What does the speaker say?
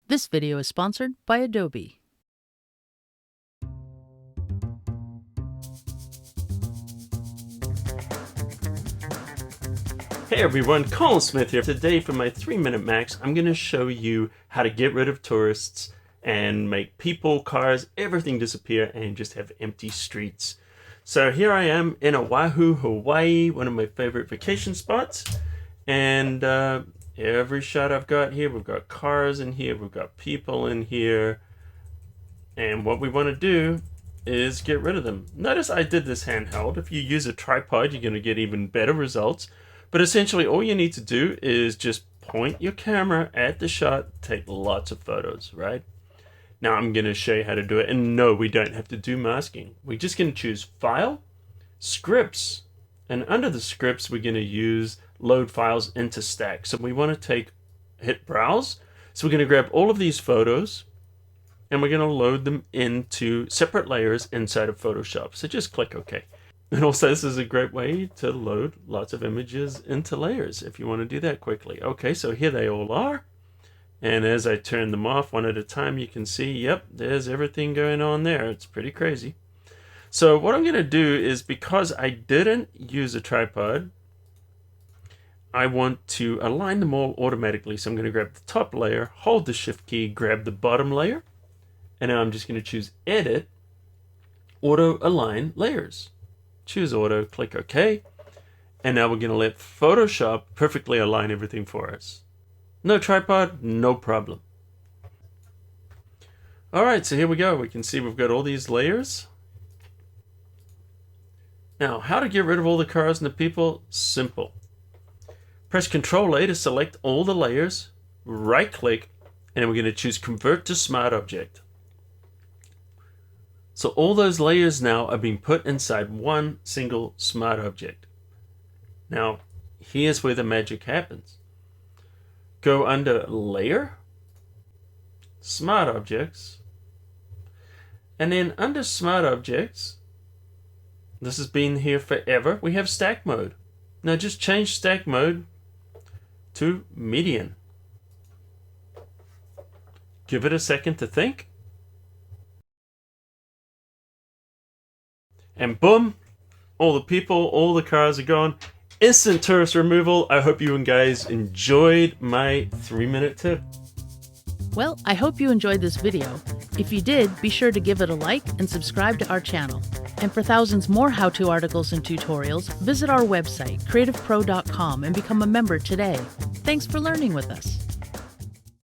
This video is sponsored by Adobe. Hey everyone, Colin Smith here. Today for my 3-minute max, I'm going to show you how to get rid of tourists and make people, cars, everything disappear and just have empty streets. So here I am in Oahu, Hawaii, one of my favorite vacation spots. And every shot I've got here, we've got cars in here, we've got people in here. And what we want to do is get rid of them. Notice I did this handheld. If you use a tripod, you're going to get even better results. But essentially all you need to do is just point your camera at the shot, take lots of photos, right? Now I'm going to show you how to do it. And no, we don't have to do masking. We're just going to choose File, Scripts. And under the scripts, we're going to use Load Files into Stack. So we want to hit Browse. So we're going to grab all of these photos and we're going to load them into separate layers inside of Photoshop. So just click OK. And also this is a great way to load lots of images into layers if you want to do that quickly. Okay, so here they all are. And as I turn them off one at a time, you can see, yep, there's everything going on there. It's pretty crazy. So what I'm going to do is, because I didn't use a tripod, I want to align them all automatically. So I'm going to grab the top layer, hold the Shift key, grab the bottom layer. And now I'm just going to choose Edit, Auto Align Layers. Choose Auto, click OK. And now we're going to let Photoshop perfectly align everything for us. No tripod, no problem. Alright, so here we go. We can see we've got all these layers. Now, how to get rid of all the cars and the people? Simple. Press Ctrl A to select all the layers, right click, and then we're going to choose Convert to Smart Object. So all those layers now are being put inside one single smart object. Now, here's where the magic happens. Go under Layer, Smart Objects, and then under Smart Objects, this has been here forever, we have Stack Mode. Now just change Stack Mode to Median. Give it a second to think. And boom, all the people, all the cars are gone. Instant tourist removal. I hope you guys enjoyed my 3-minute tip. Well, I hope you enjoyed this video. If you did, be sure to give it a like and subscribe to our channel. And for thousands more how-to articles and tutorials, visit our website, CreativePro.com, and become a member today. Thanks for learning with us.